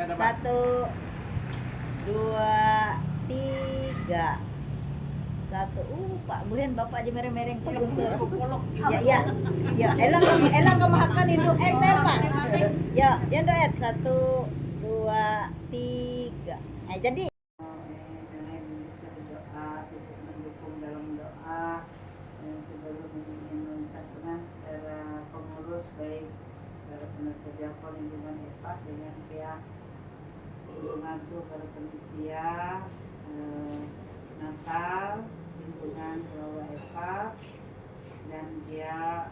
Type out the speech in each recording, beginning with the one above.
Satu, dua, tiga. Satu. Pak Buhen bapak aja mereng-mereng Pak Guntur. Ya. Elang kemahakan Indo Pak. Ya, yang doet. Satu, dua, tiga. Jadi mendukung dalam doa sebelum meminta para pengurus baik para penasihat diakon lingkungan EPA dengan pihak mengaku para panitia Natal lingkungan Jawa EPA dan dia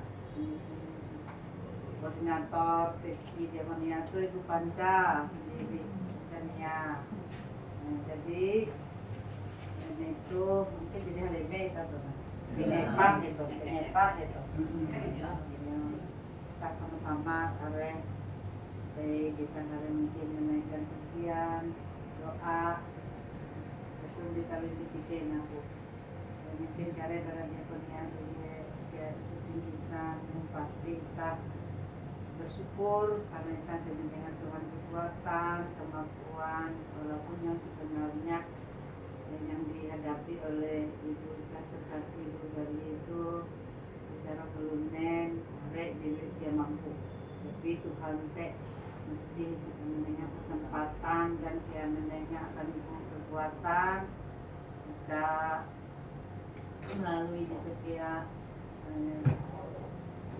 koordinator seksi Jamaniato Ibu Panca sendiri Chania. Jadi itu mungkin jadi hal ini Binepak gitu. Kita sama-sama karena kita hari mungkin menaikkan pujian doa betul ditaruh di titik aku mungkin karena darahnya punya dia setinggisan pasti kita bersyukur karena kita dengan Tuhan kekuatan kemampuan walaupun yang sebenarnya yang dihadapi oleh ibu terkasih ibu Bali itu secara volumen dia mampu tapi Tuhan teh mesti mendengar kesempatan dan dia mendengar akan kekuatan kita melalui itu dia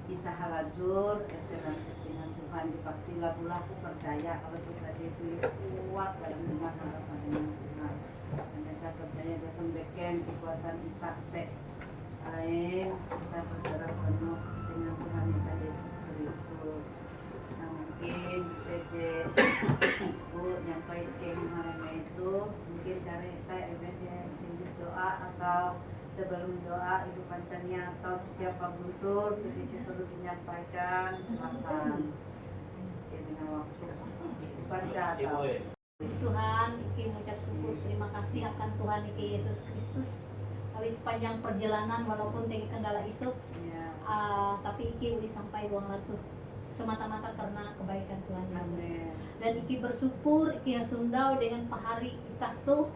kita halajur dengan kepentingan Tuhan pastilah pula aku percaya kalau kita itu kuat dalam dengan harapan dengan Tuhan dan kita percaya dalam beken kekuatan kita lain kita berserah penuh dengan Tuhan kita Yesus Kristus. Nah mungkin CC Bu nyampaikan hari itu mungkin dari saya lanjut doa atau sebelum doa Ibu Pancanya atau siapa Guntur begitu perlu menyampaikan silakan dengan waktu Panca atau Tuhan, Iki mengucap syukur terima kasih akan Tuhan Iki Yesus Kristus. Kali sepanjang perjalanan walaupun tinggi kendala isuk, tapi Iki udah sampai buang latu semata-mata karena kebaikan Tuhan Yesus. Amen. Dan Iki bersyukur Iki Sundau dengan pahari kita tuh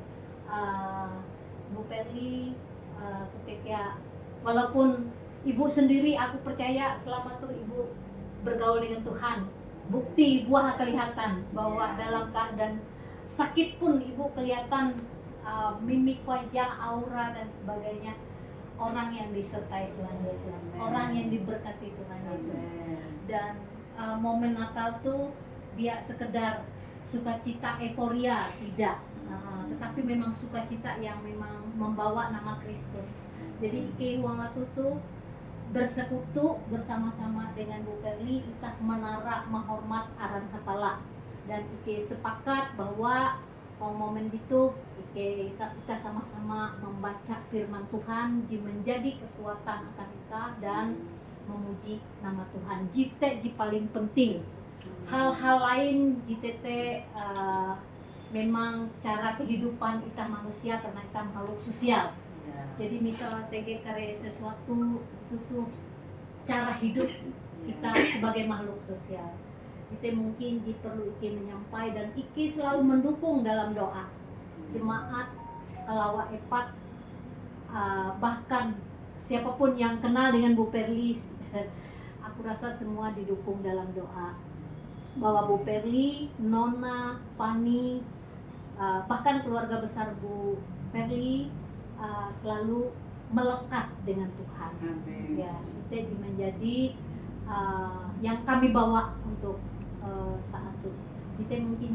Bu Perli ketika walaupun Ibu sendiri aku percaya selama tuh Ibu bergaul dengan Tuhan. Bukti buah kelihatan bahwa dalam keadaan sakit pun Ibu kelihatan mimik wajah, aura dan sebagainya orang yang disertai Tuhan Yesus, orang yang diberkati Tuhan Yesus. Dan momen Natal tuh dia sekedar sukacita euforia tidak, tetapi memang sukacita yang memang membawa nama Kristus. Jadi Ike Wangatu tuh bersekutu bersama-sama dengan Bu Perli kita menara menghormat aran Hatala dan Ike sepakat bahwa momen itu kita sama-sama membaca firman Tuhan menjadi kekuatan akan kita dan memuji nama Tuhan. Jite paling penting. Hal-hal lain jite memang cara kehidupan kita manusia karena kita makhluk sosial. Jadi misalnya TG karya sesuatu itu tuh cara hidup kita sebagai makhluk sosial. Kita mungkin perlu Iki menyampaikan dan Iki selalu mendukung dalam doa jemaat Kalawa Epat, bahkan siapapun yang kenal dengan Bu Perli, aku rasa semua didukung dalam doa bahwa Bu Perli, Nona, Fani, bahkan keluarga besar Bu Perli selalu melekat dengan Tuhan. Amen. Ya, itu menjadi yang kami bawa untuk saat itu. Kita mungkin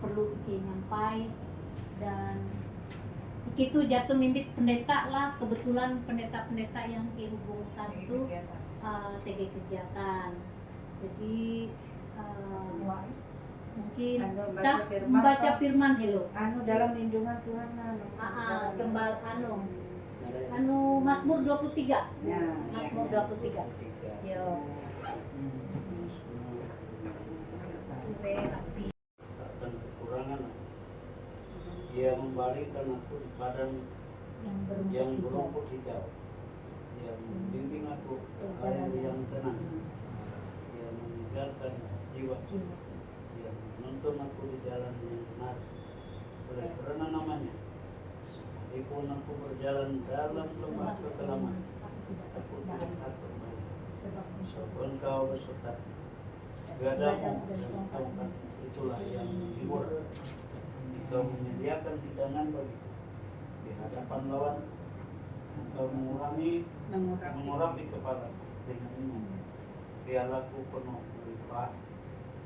perlu nyampai dan itu jatuh mimpi pendeta lah, kebetulan pendeta-pendeta yang dihubungkan itu TG kegiatan. Jadi mungkin membaca firman hello. Dalam lindungan Tuhan kembal Mazmur 23. Ya, Mazmur 23. Yo. Dan kekurangan dia membalikkan aku di padang yang berumput hijau, yang membimbing aku ke jalan yang tenang, yang menyegarkan jiwa, yang menuntun aku di jalan yang benar. Oleh karena namanya, sekalipun aku berjalan dalam lembah kekelaman, aku tidak takut maut. Sebab Engkau beserta gadamu dan tongkat, itulah yang menghibur. Engkau menyediakan hidangan bagiku di hadapan lawan. Engkau mengurapi kepala dengan minyak. Pialaku penuh melimpah.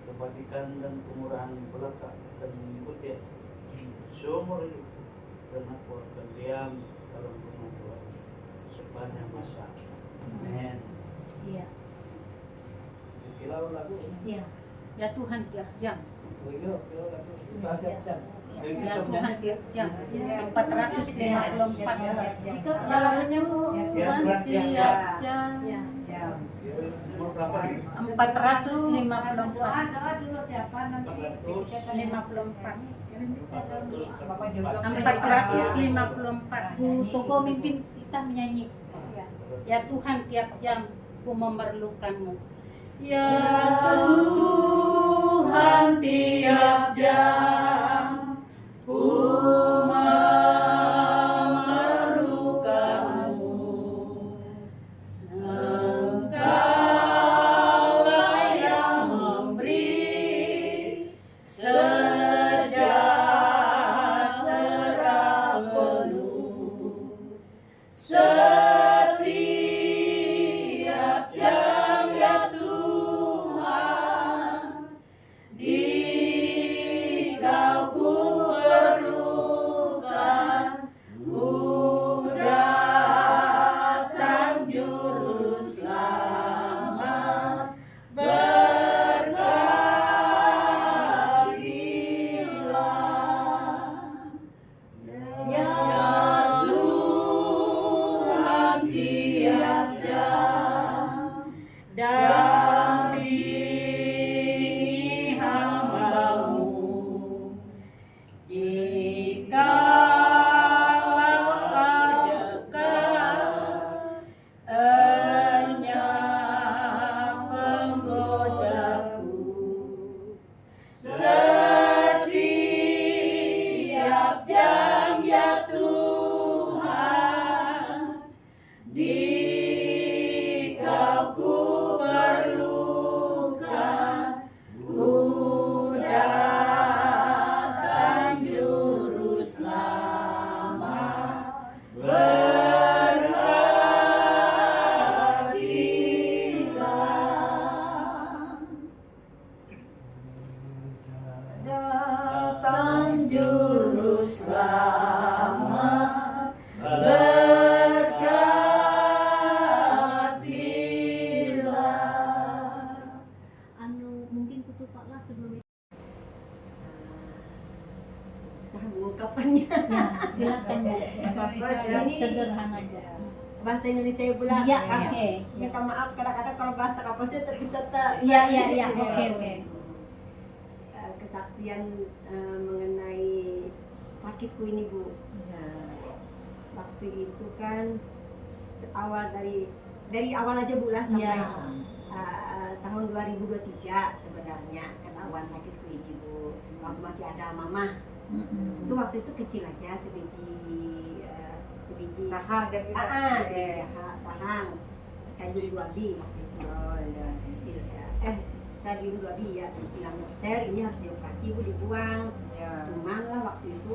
Kebajikan dan kemurahan melekat dan mengikuti seumur hidup, dan aku akan diam dalam rumah Tuhan sepanjang masa. Amin. Iya. Kilau lagu. Iya. Ya Tuhan tiap jam. Kilau lagu. Tiap jam. Ya Tuhan tiap jam. 454. Jika lawannya Ya Tuhan Tuhan tiap jam. ya. Ya. Umur berapa? 454. Doa dulu siapa nanti 54. 454. 454. Toko mimpin kita menyanyi. Ya Tuhan tiap jam ku memerlukanmu. Ya Tuhan tiap jam ku memerlukanmu. Engkaulah yang memberi sejahtera penuh. Setiap jam ya Tuhan, di Kau ku perlukan, ku datang juru selamat, berkatilah. Ya Tuhan tiap jam, dampingi hamba-Mu. Jikalau dekat, enyah penggodaku. Setiap jam ya Tuhan, di Kau ku perlukan, ku datang juru selamat, berkatilah. Datang juru selamat, berkatilah. Anu mungkin kutupaklah sebelum itu. Susah mengungkapkannya. Ya, silakan Bu. Ini Sederhana aja. bahasa Indonesia ya Bula. Iya, oke. Minta maaf kadang-kadang kalau bahasa kampusnya terpisah Iya, oke. Kesaksian mengenai sakitku ini Bu. Waktu itu kan awal dari awal aja Bu lah sampai Iya. tahun 2023 sebenarnya ketahuan sakitku ini Bu. Waktu masih ada mama. Itu waktu itu kecil aja sebiji Sahang dan kita. sahang stadium 2B waktu itu. Stadium 2B ya, bilang dokter ini harus dioperasi Bu, dibuang. Ya. Cuman lah waktu itu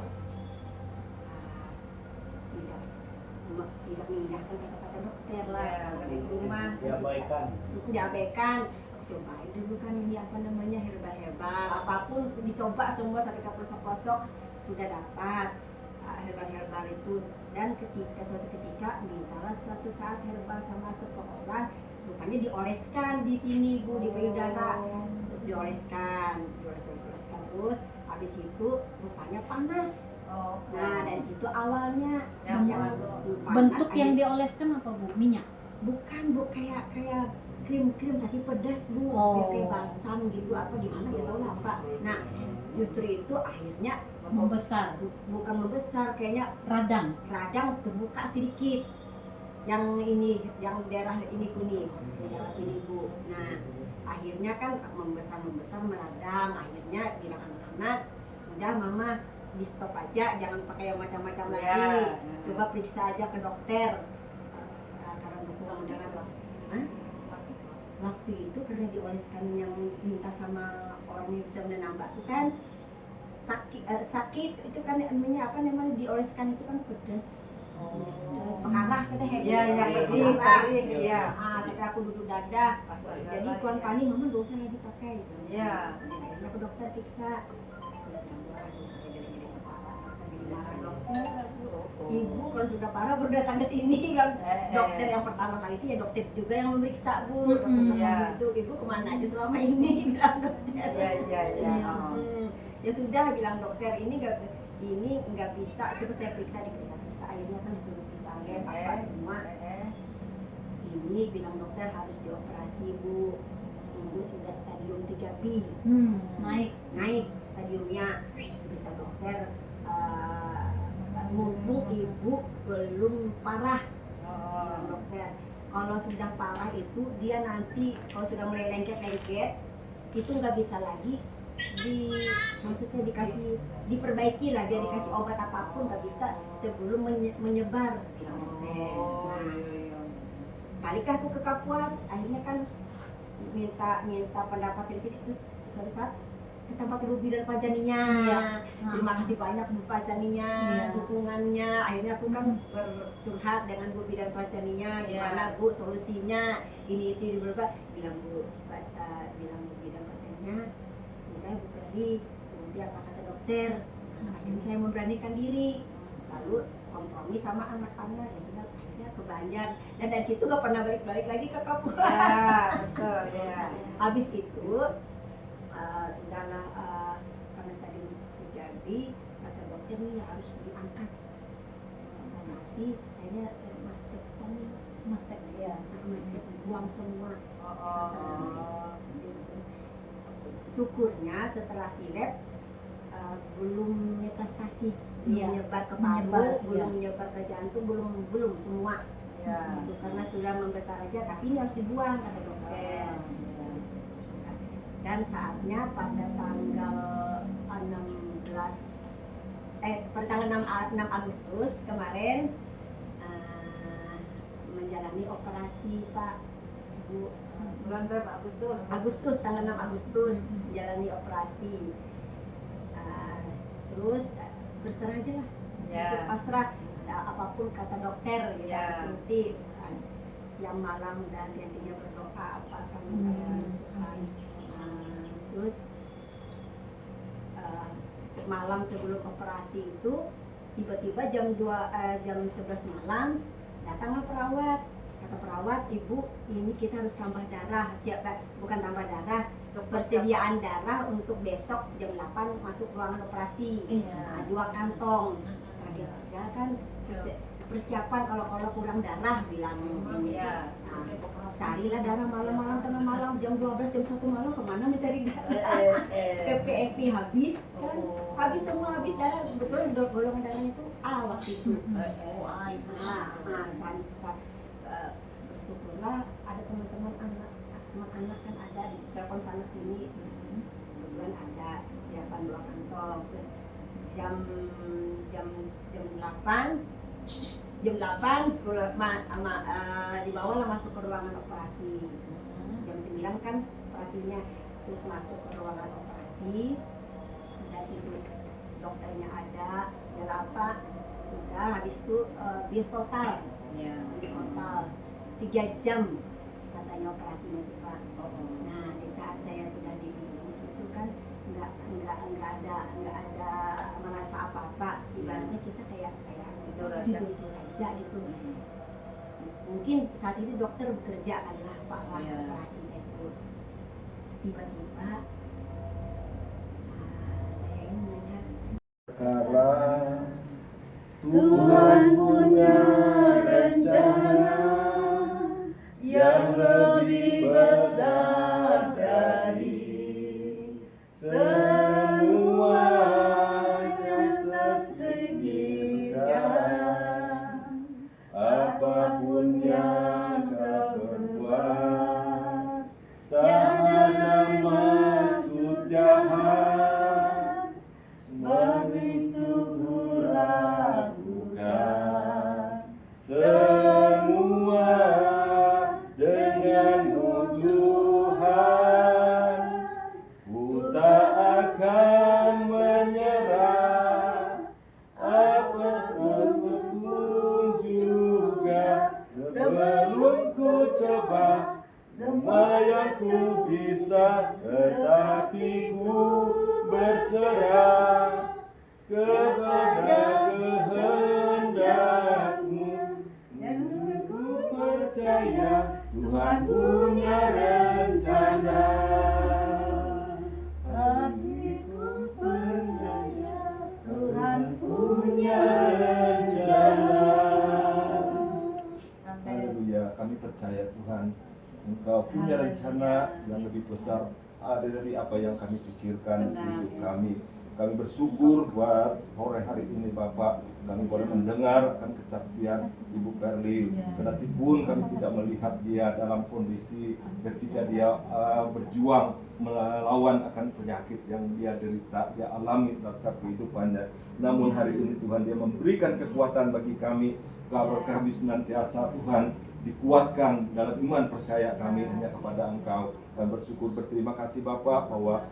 tidak mengindahkan kata-kata dokter lah. Ya, Di rumah Diabaikan. diabaikan. Cobain dulu kan ini apa namanya herbal, apapun dicoba semua sampai ke pelosok-pelosok sudah dapat herbal itu. Dan suatu ketika mintalah suatu saat herbal sama seseorang, rupanya dioleskan di sini Bu, di payudara, dioleskan terus habis itu rupanya panas. Nah dari situ awalnya Yang Bentuk yang akhirnya- dioleskan apa Bu? Minyak. bukan Bu, kayak krim tapi pedas Bu, Oh. kayak balsam gitu apa gimana gitu lah Pak. Nah justru itu akhirnya Membesar. bukan membesar, kayaknya Radang. radang terbuka sedikit yang ini, yang daerah ini kuning, daerah ini Bu. Nah akhirnya kan membesar meradang, akhirnya bilang anak-anak sudah mama di stop aja, jangan pakai yang macam-macam lagi, coba periksa aja ke dokter. Karena dukungan udara waktu itu karena dioleskan yang minta sama orang yang bisa menambah itu kan sakit itu kan namanya apa namanya dioleskan itu kan pedas. Pengarah kita sampai aku duduk dadah. Jadi tuan pani mama gak usah lagi pakai gitu. Akhirnya ke dokter periksa. Terus sampai gede-gede kepala. Marah dokter. Ibu kalau sudah parah baru datang ke sini kan. Dokter yang pertama kali itu ya dokter juga yang memeriksa Bu. Itu ibu kemana aja selama ini bilang dokter. Ya sudah bilang dokter ini nggak bisa. Coba saya periksa akhirnya kan disuruh periksa lab apa semua. Ini bilang dokter harus dioperasi Bu. Ibu sudah stadium 3B. Naik stadiumnya. Bisa dokter mumpung ibu belum parah. Dokter kalau sudah parah itu dia nanti kalau sudah mulai lengket itu nggak bisa lagi maksudnya diperbaiki lah, dia dikasih obat apapun nggak bisa sebelum menyebar. Baliklah aku ke Kapuas, akhirnya kan minta pendapat dari sini, terus suatu saat ke tempat Ibu Bidan Fajania. Terima kasih banyak Bu Fajania dukungannya. Akhirnya aku kan bercurhat dengan Bu Bidan Fajania, gimana Bu solusinya ini itu berapa, bilang Bu Bidan Fajania sudah Bu Ferry, nanti apa kata dokter. Akhirnya saya memberanikan diri, lalu kompromi sama anak-anak, ya sudah akhirnya ke Banjar, dan dari situ gak pernah balik-balik lagi ke Kapuas. Betul Habis itu sudahlah karena stadium 3B, kata dokter nih harus diangkat masih, akhirnya saya mastek buang semua. Syukurnya setelah silep belum metastasis, menyebar ke paru, belum menyebar ke jantung, belum semua. Itu karena sudah membesar aja, tapi ini harus dibuang kata dokter. Dan saatnya pada tanggal 6 Agustus kemarin menjalani operasi Pak Bu. Bulan berapa? Agustus, tanggal 6 Agustus menjalani operasi. Terus berserah aja lah, pasrah apapun kata dokter gitu, seperti siang malam dan gantinya berdoa apa kan. Terus malam sebelum operasi itu tiba-tiba jam 11 malam datanglah perawat. Kata perawat, ibu ini kita harus tambah darah, bukan tambah darah, persediaan darah untuk besok jam 8 masuk ruangan operasi. 2 kantong. Kaget aja kan, persiapan kalau kurang darah bilang ini. Carilah darah malam-malam, tengah malam, jam 12, jam 1 malam kemana mencari darah. PPEP habis kan, habis semua, habis darah. Sebetulnya golongan darahnya itu A waktu itu. Bersyukurlah ada teman-teman anak kan ada di telepon sana sini, kebetulan ada siapan 2 kantong. Terus jam 8 dibawa lah masuk ke ruangan operasi. Jam 9 kan operasinya, terus masuk ke ruangan operasi. Sudah situ dokternya ada, segala apa sudah. Habis itu bios total. Bios total 3 jam rasanya operasinya itu Pak. Nah di saat saya sudah di bios itu kan nggak ada merasa apa-apa. Ibaratnya kita kayak tidur aja gitu. Mungkin saat itu dokter bekerja adalah Pak operasinya itu. Tiba-tiba saya ingin menanya, karena Tuhan punya rencana yang lebih besar dari semua yang terpikirkan. Apapun yang kau perbuat, tak ada berserah kepada kehendak-Mu. Dan ku percaya Tuhan punya rencana. Hatiku percaya Tuhan punya rencana. Haleluya, kami percaya Tuhan, Engkau punya rencana yang lebih besar ada dari apa yang kami pikirkan di hidup kami. Kami bersyukur buat sore hari ini Bapak, kami boleh mendengar akan kesaksian Ibu Perli. Kendati pun kami tidak melihat dia dalam kondisi ketika dia berjuang melawan akan penyakit yang dia derita, dia alami serta kehidupannya. Namun hari ini Tuhan, dia memberikan kekuatan bagi kami, agar kami senantiasa Tuhan dikuatkan dalam iman percaya kami hanya kepada Engkau. Dan bersyukur berterima kasih Bapak bahwa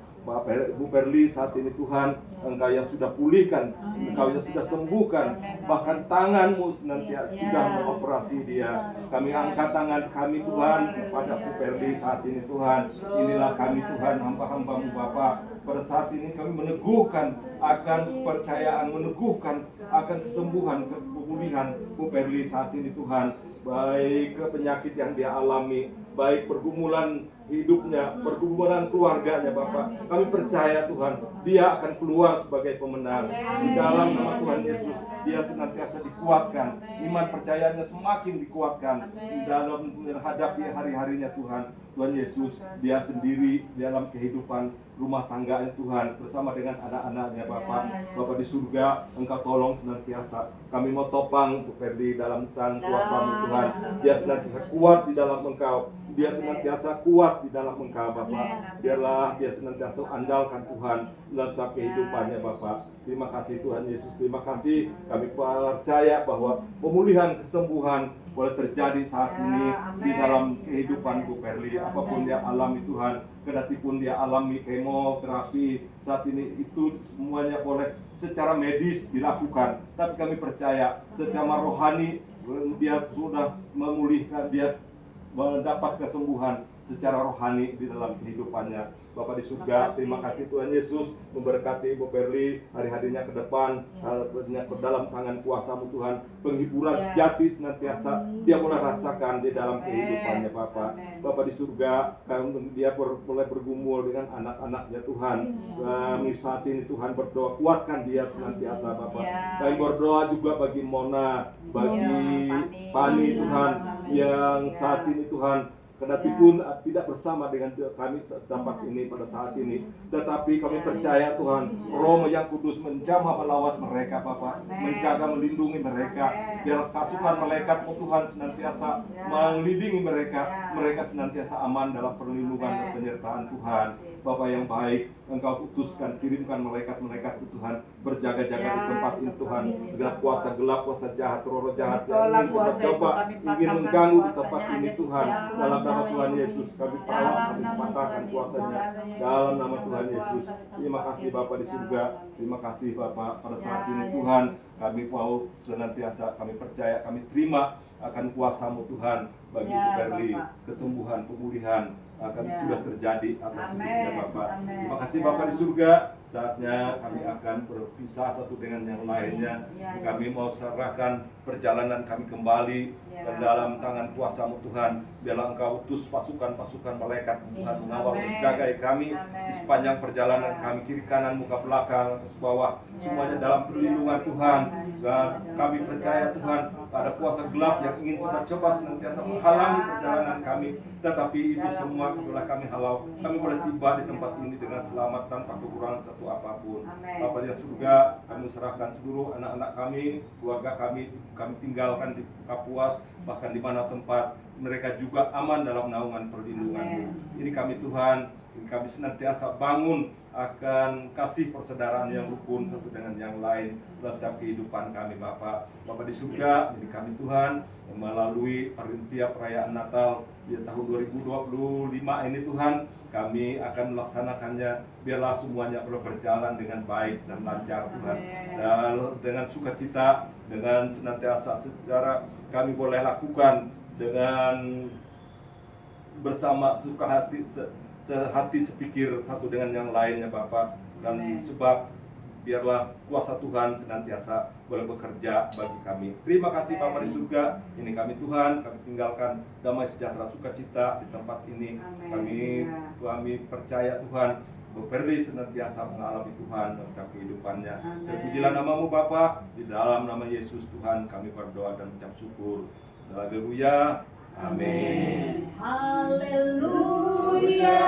Bu Perli saat ini Tuhan, Engkau yang sudah pulihkan, Engkau yang sudah sembuhkan, bahkan tangan-Mu senantiasa sudah mengoperasi dia. Kami angkat tangan kami Tuhan kepada Bu Perli saat ini Tuhan. Inilah kami Tuhan, hamba-hamba-Mu Bapak. Pada saat ini kami meneguhkan akan kepercayaan, meneguhkan akan kesembuhan, kepulihan Bu Perli saat ini Tuhan. Baik penyakit yang dia alami, baik pergumulan hidupnya, pergumulan keluarganya Bapak. Kami percaya Tuhan, dia akan keluar sebagai pemenang. Di dalam nama Tuhan Yesus, dia senantiasa dikuatkan. Iman percayanya semakin dikuatkan di dalam menghadapi hari-harinya Tuhan. Tuhan Yesus, dia sendiri dalam kehidupan rumah tangganya Tuhan bersama dengan anak-anaknya Bapak. Bapak di surga, Engkau tolong senantiasa. Kami mau topang Bu Perli dalam tangan kuasa-Mu Tuhan. Dia senantiasa kuat di dalam Engkau. Dia senantiasa kuat di dalam Engkau Bapak. Biarlah dia senantiasa andalkan Tuhan dalam setiap kehidupannya Bapak. Terima kasih Tuhan Yesus. Terima kasih. Kami percaya bahwa pemulihan, kesembuhan boleh terjadi saat ini di dalam kehidupan Bu Perli. Apapun dia alami Tuhan, kendati pun dia alami kemoterapi saat ini, itu semuanya boleh secara medis dilakukan. Tapi kami percaya secara rohani dia sudah memulihkan, dia mendapat kesembuhan secara rohani di dalam kehidupannya. Bapak di surga, terima kasih Tuhan Yesus memberkati Bu Perli hari-harinya ke depan, dalam tangan kuasa-Mu Tuhan. Penghiburan sejati senantiasa dia boleh rasakan di dalam kehidupannya Bapak. Bapak di surga, dia boleh bergumul dengan anak-anaknya Tuhan. Saat ini Tuhan berdoa, kuatkan dia senantiasa Bapak. Kami berdoa juga bagi Mona, bagi Pani Tuhan, yang saat ini Tuhan kendati pun tidak bersama dengan kami tempat ini pada saat ini, tetapi kami percaya Tuhan, Roh yang Kudus menjamah melawat mereka Bapak, menjaga melindungi mereka. Biar pasukan malaikat-Mu Tuhan senantiasa melindungi mereka, mereka senantiasa aman dalam perlindungan dan penyertaan Tuhan. Bapak yang baik, Engkau utuskan, kirimkan malaikat-malaikat Tuhan berjaga-jaga di tempat ini Tuhan. Segala kuasa gelap, kuasa jahat, roh jahat yang ingin mencoba, ingin mengganggu di tempat ini Tuhan. Dalam nama Tuhan Yesus, kami tolak, kami patahkan kuasanya. Dalam nama Tuhan Yesus. Terima kasih Bapak di surga. Terima kasih Bapak pada saat ini Tuhan. Kami mau senantiasa, kami percaya, kami terima akan kuasa-Mu Tuhan bagi Bu Perli. Kesembuhan, pemulihan akan sudah terjadi atas hidupnya Bapak. Terima kasih Bapak di surga. Saatnya kami akan berpisah satu dengan yang lainnya. Kami mau serahkan perjalanan kami kembali ke dalam tangan kuasa-Mu Tuhan. Biarlah Engkau utus pasukan-pasukan malaikat Tuhan mengawal menjaga kami di sepanjang perjalanan kami, kiri kanan, muka belakang, atas bawah, semuanya dalam perlindungan Tuhan. Dan kami percaya Tuhan, ada kuasa gelap yang ingin coba-coba senantiasa menghalangi perjalanan kami, tetapi itu semua adalah kami halau. Kami boleh tiba di tempat ini dengan selamat tanpa kekurangan satu apapun. Bapa di surga, kami serahkan seluruh anak-anak kami, keluarga kami tinggalkan di Kapuas, bahkan di mana tempat mereka juga aman dalam naungan perlindungan-Mu. Ini kami Tuhan, ini kami senantiasa bangun akan kasih persaudaraan yang rukun satu dengan yang lain dalam setiap kehidupan kami Bapak. Bapak di surga, ini kami Tuhan, melalui tiap perayaan Natal di tahun 2025 ini Tuhan, kami akan melaksanakannya. Biarlah semuanya boleh berjalan dengan baik dan lancar Tuhan, dan dengan sukacita, dengan senantiasa secara kami boleh lakukan dengan bersama suka hati, sehati sepikir satu dengan yang lainnya Bapak. Dan sebab biarlah kuasa Tuhan senantiasa boleh bekerja bagi kami. Terima kasih Bapa di surga, ini kami Tuhan, kami tinggalkan damai sejahtera sukacita di tempat ini. Kami percaya Tuhan, Ferdi senantiasa mengalami Tuhan dalam setiap kehidupannya. Terpujilah namamu Bapa, di dalam nama Yesus Tuhan kami berdoa dan mengucap syukur. Haleluya. Amin. Haleluya.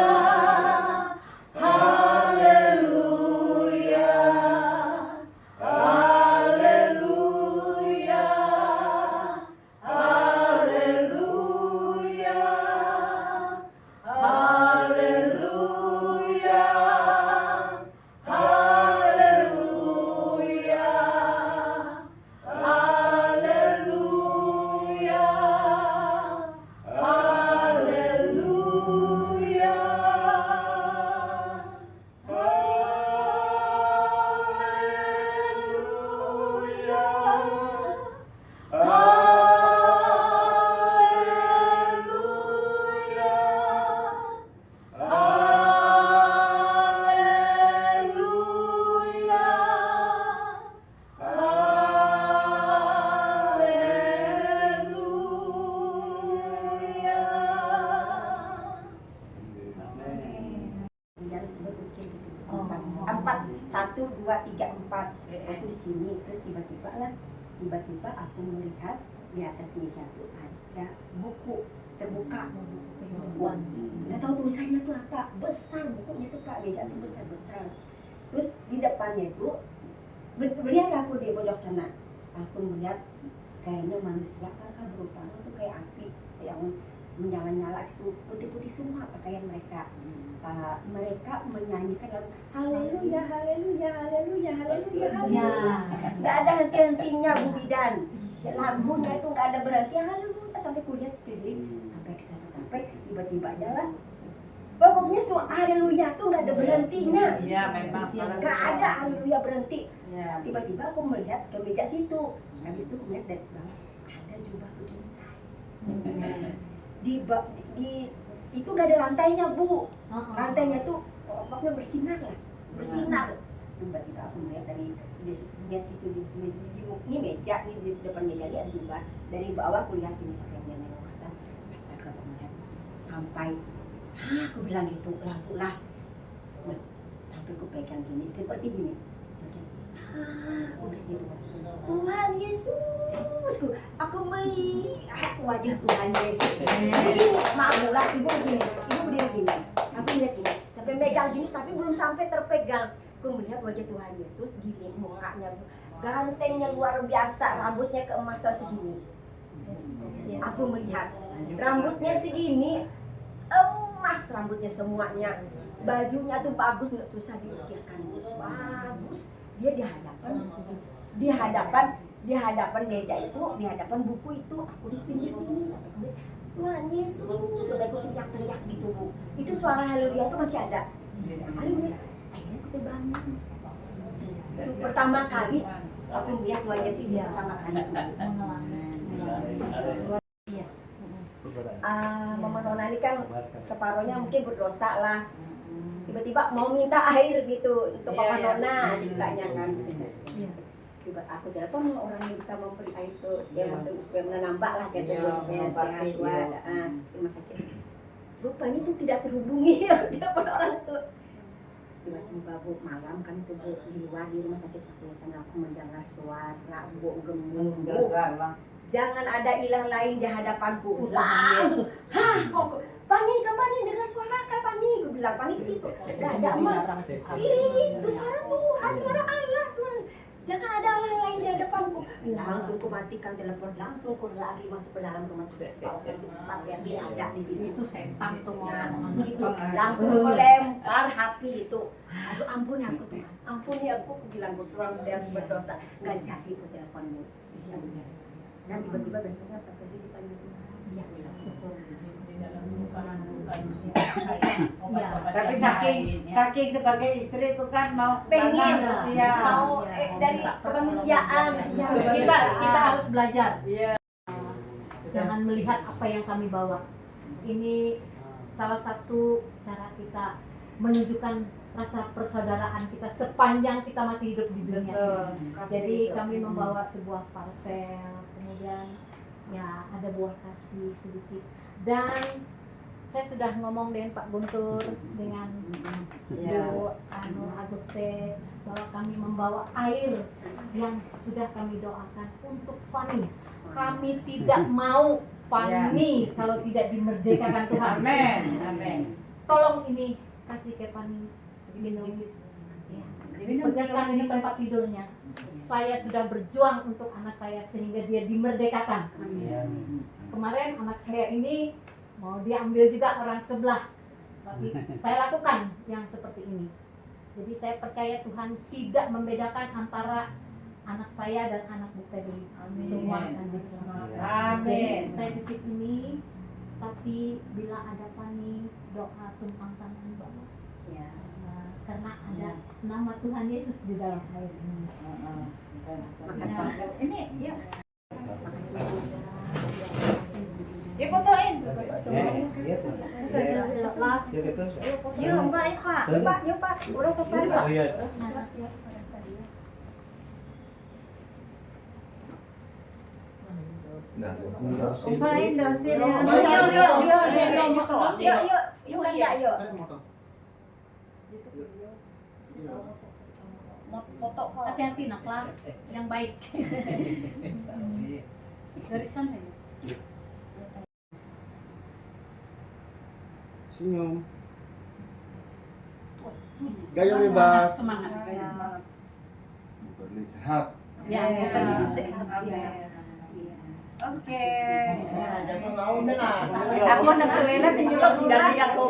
Haleluya. Haleluya. Haleluya. Haleluya. Haleluya. Haleluya. Haleluya. Dan berpikir gitu. Empat, 1, 2, 3, 4. Aku di sini, terus tiba-tiba aku melihat di atas meja itu ada buku terbuka. Nggak tahu tulisannya tuh apa, besar bukunya tuh Pak, meja tuh besar-besar. Terus di depannya itu melihat aku di pojok sana, aku melihat kayaknya manusia kan berupanya tuh kayak api yang menyala-nyala gitu, putih-putih semua pakaian mereka. Mereka menyanyikan lagu haleluya, haleluya, haleluya, haleluya, haleluya. Nggak ada henti-hentinya Bu Bidan. Lagunya itu nggak ada berhenti haleluya sampai kuliah sampai tiba-tiba jalan. Pokoknya haleluya tuh nggak ada berhentinya. Iya, memang. Nggak ada haleluya berhenti. Ya. Tiba-tiba aku melihat ke meja situ. Habis itu aku melihat dari bawah ada jubah putih. Di itu nggak ada lantainya Bu, lantainya tuh pokoknya bersinar lah, bersinar. Tiba-tiba aku melihat lihat itu ini meja, ini di depan meja ini ada jubah. Dari bawah aku lihat ini sampai dia nengok ke atas, astaga aku melihat sampai, aku bilang gitu, lampu lah, sampai aku pegang gini, seperti gini. Aku bilang gitu, Tuhan Yesus, aku melihat wajah Tuhan Yesus. Begini, maaflah, ibu berdiri gini, aku lihat gini, sampai megang gini, tapi belum sampai terpegang. Aku melihat wajah Tuhan Yesus gini, mukanya gantengnya luar biasa, rambutnya keemasan segini. Aku melihat rambutnya segini, emas rambutnya semuanya, bajunya tuh bagus, nggak susah diukirkan, bagus. Dia di hadapan meja itu, di hadapan buku itu, aku di pinggir sini sampai kemudian Tuhan Yesus, sudah aku teriak-teriak gitu Bu. Itu suara haleluya itu masih ada. Haleluya, akhirnya aku terbangun. Itu pertama kali aku melihat Tuhan Yesus itu pertama kali. Mama Nona ini kan separohnya mungkin berdosa lah. Tiba-tiba mau minta air gitu untuk Papa Nona ceritanya kan. Tiba aku telepon orang yang bisa memberi air itu supaya menambah lah gitu, supaya sehat kuat rumah sakit. Rupanya itu tidak terhubungi, telepon orang itu. Tiba-tiba Bu malam kan itu Bu di luar di rumah sakit sana aku mendengar suara Bu gemuk. Jangan ada ilah lain di hadapanku. Langsung, Pani dengar suara kan Pani, gue bilang Pani di situ. Gak ada emak. Itu suara Tuhan, suara Allah, suara. Jangan ada Allah lain di hadapanku. Langsung ku matikan telepon, langsung ku lari masuk ke dalam rumah sakit. Tempat yang dia ada di sini. Itu setan tuh Itu langsung ku lempar HP itu. Aduh ampuni aku Tuhan, ampuni aku bilang gue tuang berdosa. Gak jadi ku teleponmu. Dan tiba-tiba besoknya Pak Ferdi dipanggil Tuhan. Ya, syukur. Tapi saking sebagai istri itu kan mau Pengen, ya. mau dari kemanusiaan. Ya, Kita harus belajar. Iya. Jangan melihat apa yang kami bawa. Ini salah satu cara kita menunjukkan rasa persaudaraan kita sepanjang kita masih hidup di dunia ini. Jadi kami membawa sebuah parsel, kemudian ya ada buah kasih sedikit, dan saya sudah ngomong dengan Pak Guntur dengan Bu Aguste bahwa kami membawa air yang sudah kami doakan untuk Fani. Kami tidak mau Fani kalau tidak dimerdekakan Tuhan. Amin. Amin. Tolong ini kasih ke Fani minum. Ya. Percikan ini tempat tidurnya. Saya sudah berjuang untuk anak saya sehingga dia dimerdekakan. Kemarin anak saya ini mau diambil juga orang sebelah, tapi saya lakukan yang seperti ini. Jadi saya percaya Tuhan tidak membedakan antara anak saya dan anak Bu Teddy. Semua akan diselamatkan. Amin. Jadi saya titip ini, tapi bila ada Fani, doa tumpang tangan Bapak. Ya. Karena ada nama Tuhan Yesus di dalam air ini. Makasih. Ini, yuk. Yuk fotoin. Yuk Mbak, yuk Pak. Yuk Pak, yuk Pak. Udah sampai Pak. Nah, Umpain dosin. Yuk, kan enggak yuk. Foto hati-hati naklah, yang baik. Dari sana ya. Senyum. Gaya bebas. Semangat. Semangat. Berli sehat. Ya, bukan sehat ya. Oke. Aku nak kelihatan tunjuk dari aku.